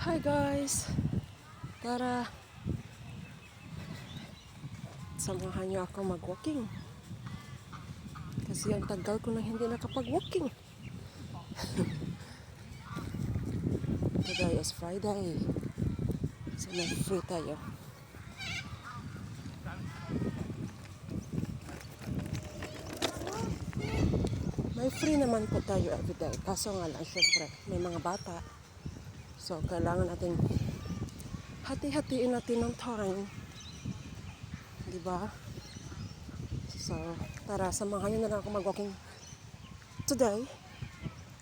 Hi guys! Tara, samahan niyo ako mag-walking. Kasi ang tagal ko nang hindi nakapag-walking. Today is Friday. So may free tayo. May free naman po tayo everyday. Kaso nga lang, syempre, may mga bata. So kailangan natin hati-hatiin natin ng time. Diba? So, tara, samahan niyo na lang ako mag-walking today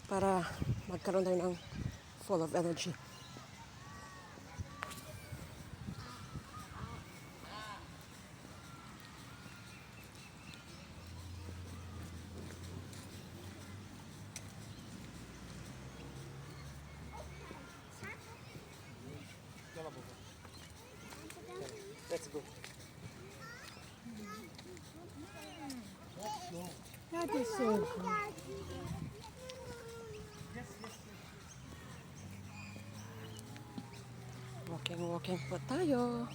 para magkaroon tayo ng full of energy. Let's go. That is so good. Walking po tayo.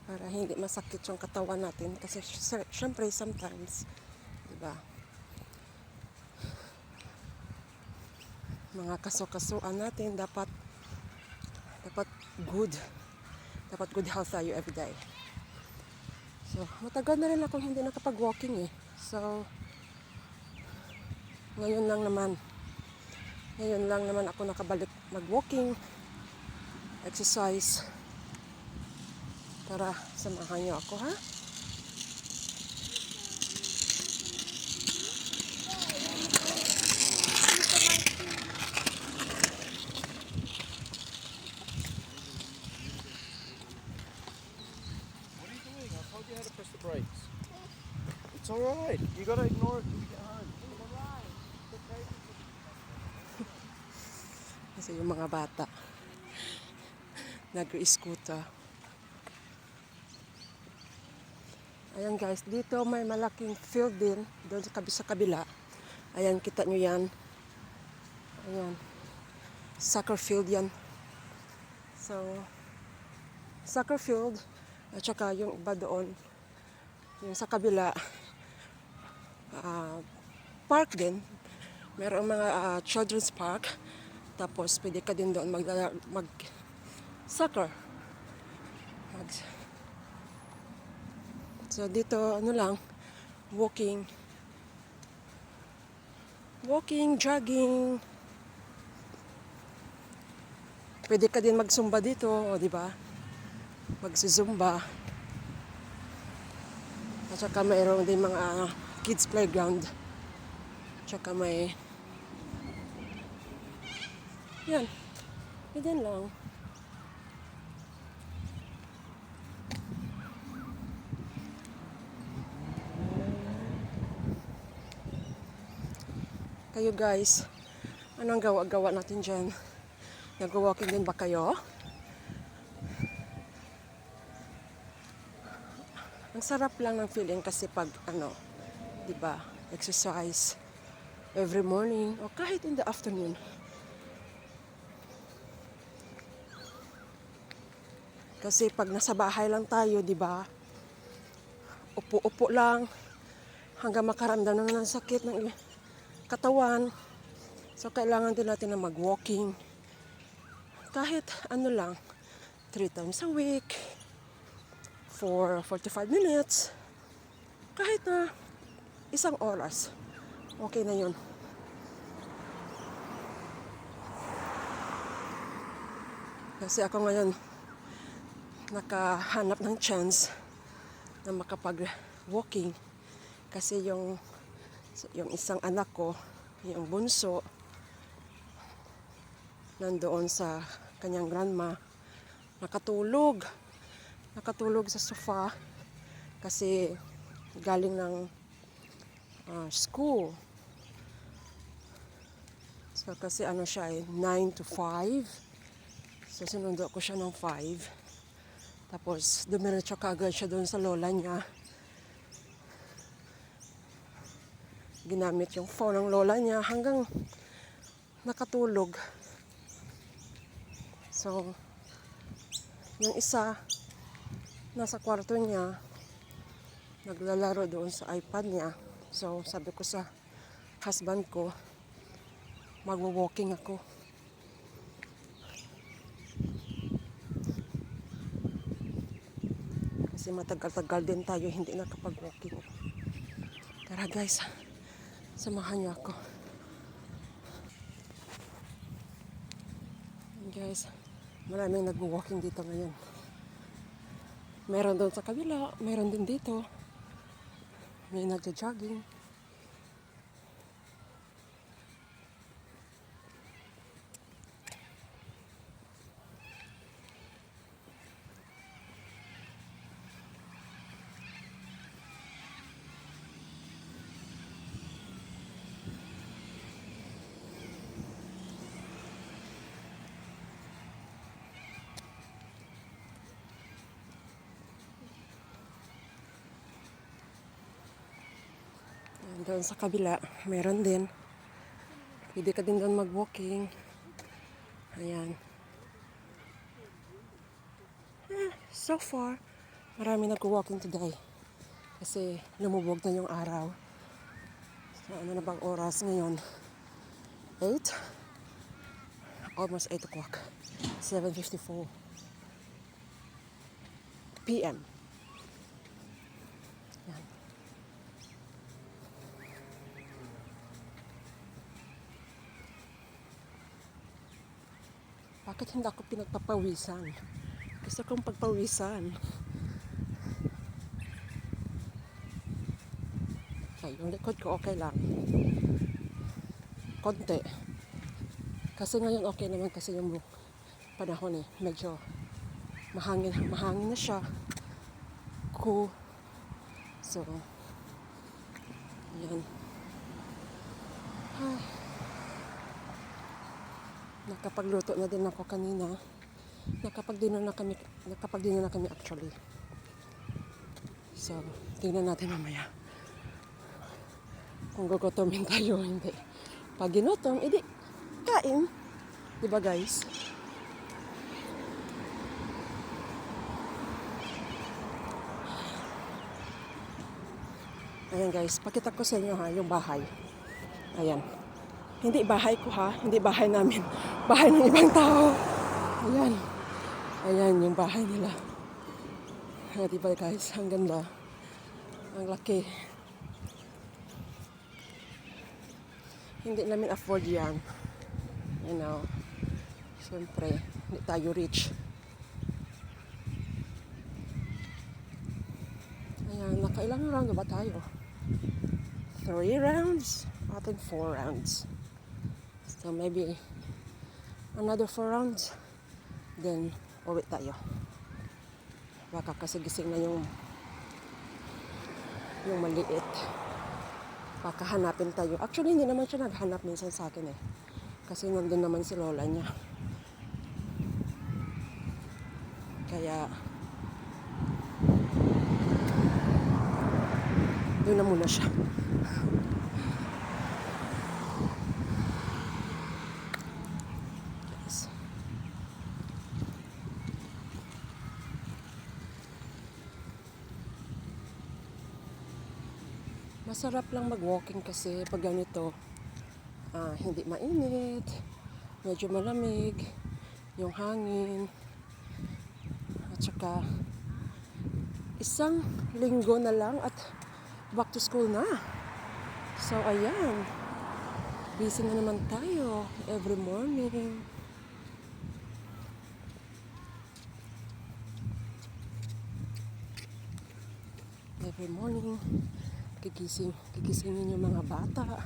Para hindi masakit yung katawan natin. Kasi syempre sometimes, diba, mga kaso-kasuan natin dapat good. Dapat good health tayo everyday. So, matagal na rin akong hindi nakapag-walking eh. So, ngayon lang naman ako nakabalik mag-walking, exercise. Tara, samahan niyo ako, ha? You had to press the brakes. It's alright. You gotta ignore it till you get home. Kasi yung mga bata nag-scooter. Ayan guys, dito may malaking field din doon sa kabila. Ayan, kita nyo yan. Ayan, soccer field yan. So, soccer field at saka yung iba doon, yung sa kabila, park din. Merong mga children's park. Tapos pwede ka din doon mag-soccer. So dito ano lang, walking, jogging. Pwede ka din magsumba dito, o di ba? Magsuzumba. At saka mayroon din mga kids playground. At saka may yan. Yan lang. Kayo guys, anong gawa natin dyan? Nag-walking din ba kayo? Ang sarap lang ng feeling kasi pag di ba, exercise every morning o kahit in the afternoon. Kasi pag nasa bahay lang tayo, di ba? Upo-upo lang hanggang makaramdam na ng sakit ng katawan. So kailangan din natin na mag-walking. Kahit ano lang, 3 times a week for 45 minutes. Kahit na 1 oras. Okay na 'yun. Kasi ako ngayon nakahanap ng chance na makapag-walking kasi yung isang anak ko, yung bunso, nandoon sa kanyang grandma, nakatulog sa sofa kasi galing ng school. So kasi siya 9 to 5. So sinundo ko siya ng 5. Tapos dumiretso kaagad siya doon sa lola niya. ginamit yung phone ng lola niya hanggang nakatulog. So, yung isa, nasa kwarto niya, naglalaro doon sa iPad niya. So, sabi ko sa husband ko, magwo-walking ako. Kasi matagal-tagal din tayo hindi nakapag-walking. Tara guys, samahan niyo ako. And guys, maraming nag-walking dito ngayon. Meron doon sa kabila, meron din dito. May nagja-jogging. Ayan, doon sa kabila, meron din. Pwede ka din doon mag-walking. Ayan. So far, marami nag-walking today. Kasi lumubog na yung araw. So, ano na bang oras ngayon? 8? Almost 8 o'clock. 7:54 p.m. Yan. Bakit hindi ako pinagpapawisan? Gusto kong pagpawisan. Okay, yung likod ko okay lang. Konti. Kasi ngayon okay naman kasi yung panahon medyo mahangin na siya. Cool. So, yan. Ay. Nakapagluto na din ako kanina. Nakapag-dinner na kami actually. So, tingnan natin mamaya. Kung gugutomin tayo, hindi. Pag ginutom, edi, kain. Diba guys? Ayan guys, pakita ko sa inyo yung bahay. Ayan. Hindi bahay ko hindi bahay namin. Bahay ng ibang tao. Ayan. Ayan yung bahay nila. Diba guys, ang ganda. Ang laki. Hindi namin afford yan. You know. Siyempre, hindi tayo rich. Ayan, nakailang round na ba tayo? 3 rounds? I think 4 rounds. So maybe another 4 rounds. Then, uwi tayo. Baka kasi gising na yung maliit. Baka hanapin tayo. Actually, hindi naman siya naghanap minsan sa akin Kasi nandun naman si lola niya. Kaya, doon na muna siya. Masarap lang mag-walking kasi pag ganito, hindi mainit, medyo malamig, yung hangin, at saka isang linggo na lang at back to school na. So ayan, busy na naman tayo every morning. Every morning, gigisingin yung mga bata.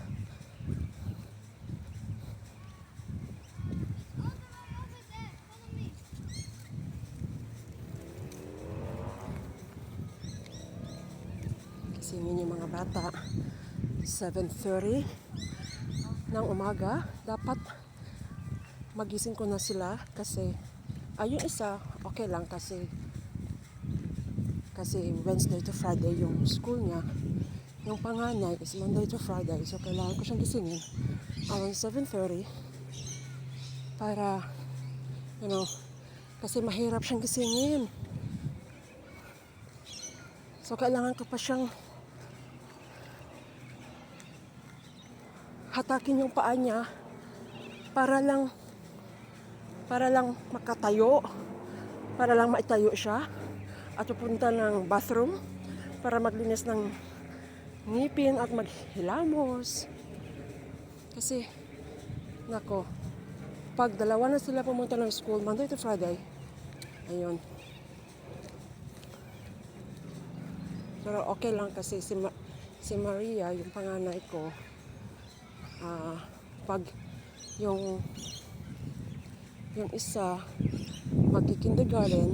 Gisingin yung mga bata. 7:30 ng umaga. Dapat magising ko na sila kasi yung isa, okay lang kasi Wednesday to Friday yung school niya. yung panganay is Monday to Friday. So, kailangan ko siyang gisingin around 7:30 para, kasi mahirap siyang gisingin. So, kailangan ko pa siyang hatakin yung paa niya para lang makatayo, para lang maitayo siya at pupunta ng bathroom para maglinis ng ngipin at maghilamos. Kasi, nako, pag dalawa na sila pumunta ng school, Monday to Friday, ayun. Pero okay lang kasi si Maria, yung panganay ko, pag yung isa magki-kindergarten,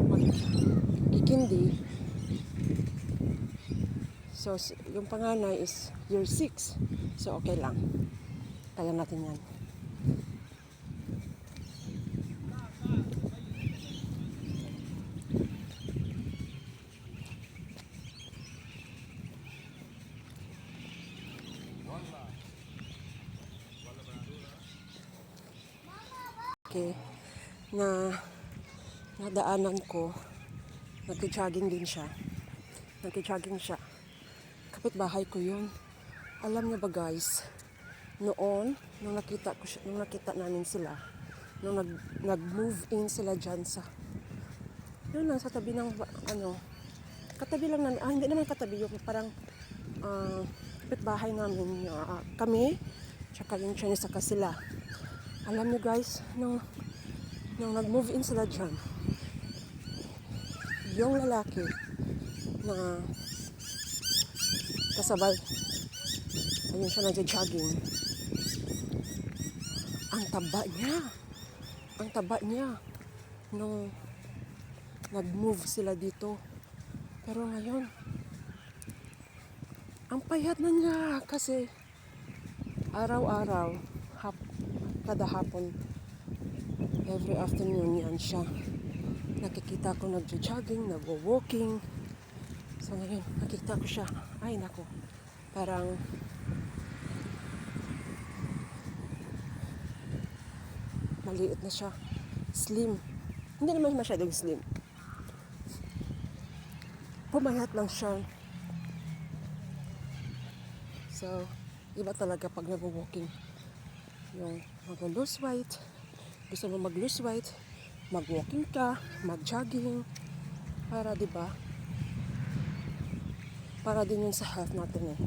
magkikindi, so yung panganay is year 6, so okay lang, kaya natin yan. Okay, nadaanan ko, nagki-jogging siya. Kapitbahay ko yun. Alam niyo ba guys, noon, nung nakita namin sila, nung nag-move in sila dyan yun lang sa tabi ng, katabi lang namin, hindi naman katabi yung parang, kapitbahay namin, kami, tsaka yung Chinese saka sila. Alam niyo guys, nung nag-move in sila dyan, yung lalaki na kasabay, ayun siya nagja-jogging. Ang taba niya nung nag-move sila dito. Pero ngayon, ang payat na niya kasi araw-araw, kada hapon, every afternoon yan siya. Nakikita ko nagja-jogging, nagwo-walking. So ngayon, nakita ko siya. Ay nako, parang maliit na siya. Slim. Hindi naman masyadong slim. Pumayat lang siya. So, iba talaga pag nagwo-walking. Yung mag-lose weight, gusto mo mag-lose weight, mag-walking ka, mag-jogging, para 'di ba? Para din yun sa health natin eh.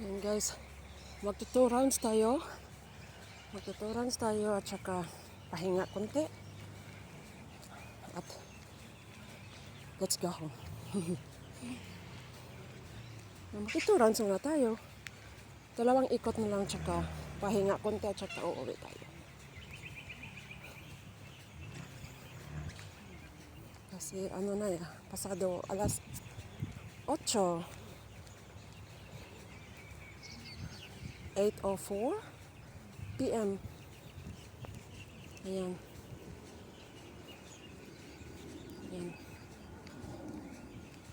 Yan guys, magto-2 rounds tayo at saka pahinga konti at let's go home. Magto-2 rounds muna tayo. 2 ikot na lang tsaka pahinga konti at tsaka uuwi tayo. Kasi pasado alas 8, 8:04 PM. Ayan.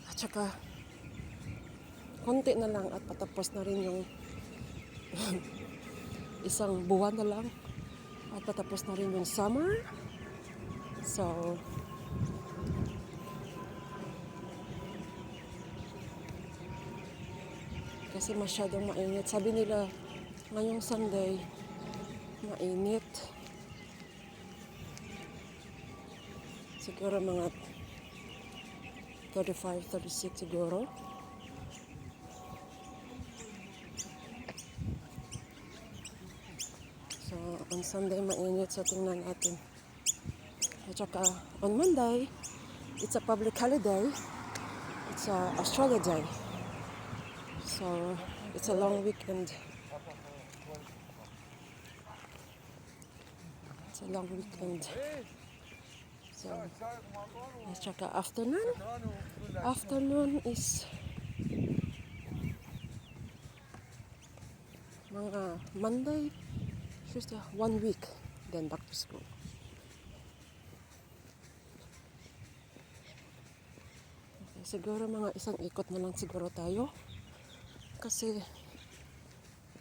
At saka konti na lang at patapos na rin yung isang buwan na lang at patapos na rin yung summer. So kasi masyadong mainit. Sabi nila ngayong Sunday mainit. Siguro mga 35, 36 siguro. So, on Sunday mainit, so tingnan natin. At saka, on Monday, it's a public holiday. It's a Australia Day. So, it's a long weekend. So, at saka afternoon is mga Monday, Tuesday, 1 week, then back to school. Siguro mga isang ikot na lang siguro tayo. Kasi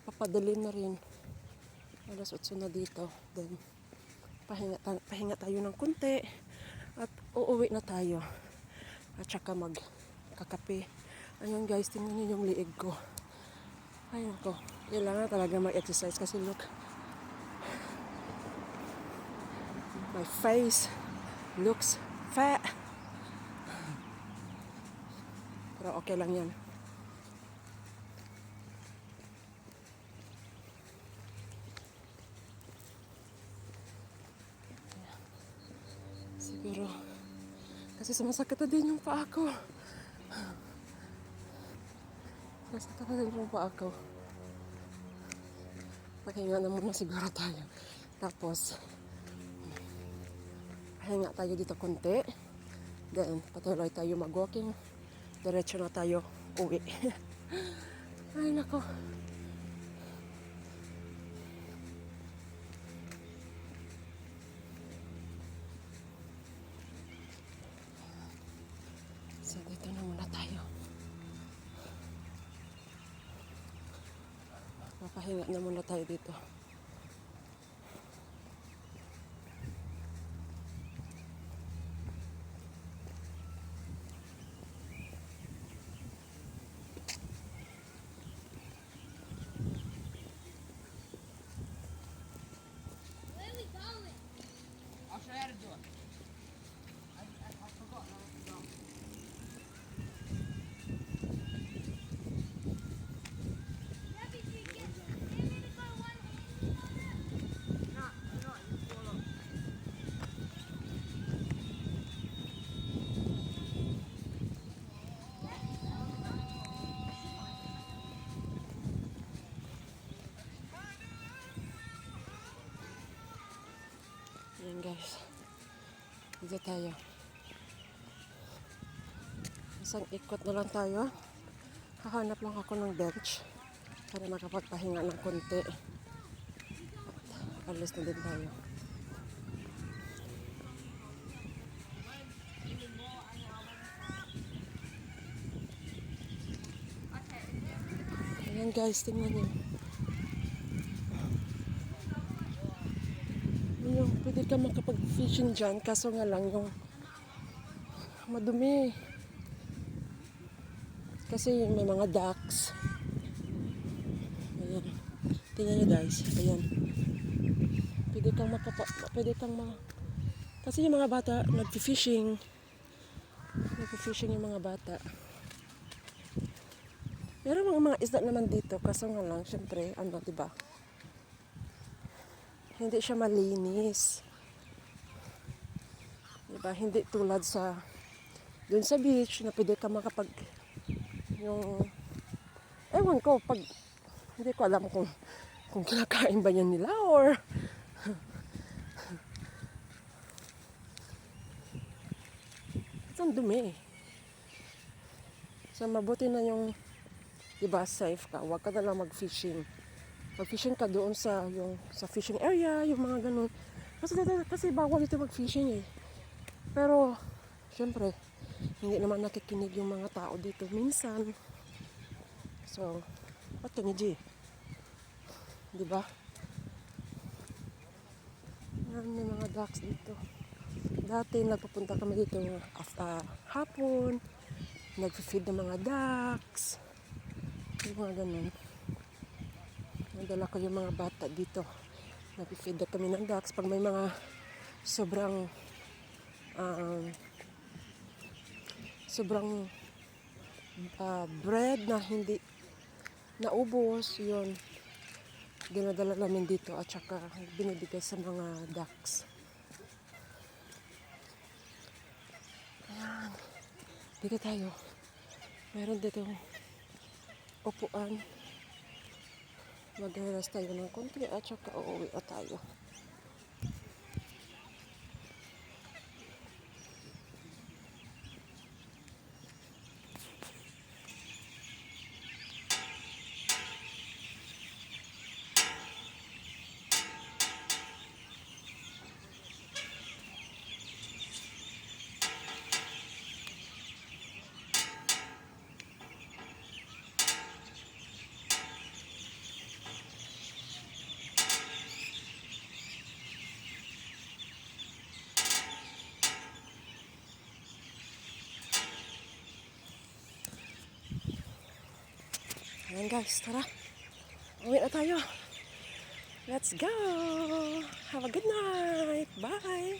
papadali na rin. Alas 8 na dito. Then pahinga tayo ng konti. At uuwi na tayo. At saka magkakape. Ayun guys, tingnan niyo yung liig ko. Ayun ko. Kailangan talaga mag-exercise kasi look. My face looks fat. Pero okay lang yan. Siguro, kasi sumasakit na din yung paa ko. Sumasakit na din yung paa ko. Pahinga na muna siguro tayo. Tapos, pahinga tayo dito konti. Then, patuloy tayo mag-walking. Diretso na tayo uwi. Ay, nako. So, dito na muna tayo. Papahinga na muna tayo dito. Where are we going? I'll show you how to do it. I forgot how to do it. Rabbi, do you get me to go one hand on it? No, you fall off. Ayan guys. Dito tayo. Isang ikot na lang tayo. Hahanap lang ako ng bench para makapagpahinga ng konti. At alis na din tayo. Ayan guys, tingnan niyo. Yung pwede ka makapag-fishing dyan, kaso nga lang yung madumi. Kasi may mga ducks. Ayan. Tingnan nyo guys. Ayan. Pwede kang kasi yung mga bata nag-fishing. Nag-fishing yung mga bata. Meron mga isda naman dito, kaso nga lang, syempre, ano, diba? Hindi siya malinis. Diba? Hindi tulad sa dun sa beach na pwede ka yung ewan ko pag hindi ko alam kung kinakain ba yan nila or ang dumi. So mabuti na yung diba safe ka, huwag ka na lang mag-fishing. Mag-fishing ka doon sa fishing area, yung mga ganun. Kasi bawal dito mag-fishing eh. Pero, syempre, hindi naman nakikinig yung mga tao dito minsan. So, what can you do? Diba? Yan, may mga ducks dito. Dati, nagpupunta kami dito after hapon. Nag-feed ng mga ducks. Yung mga ganun. Nadala ko yung mga bata dito. Nag-feed na kami ng ducks. Pag may mga sobrang bread na hindi naubos, yun dinadala namin dito at saka binibigay sa mga ducks. Ayan, dito tayo, meron dito upuan, mag-rest tayo ng konti at saka uuwi na tayo. Ayan guys, tara. Uwi na tayo. Let's go! Have a good night! Bye!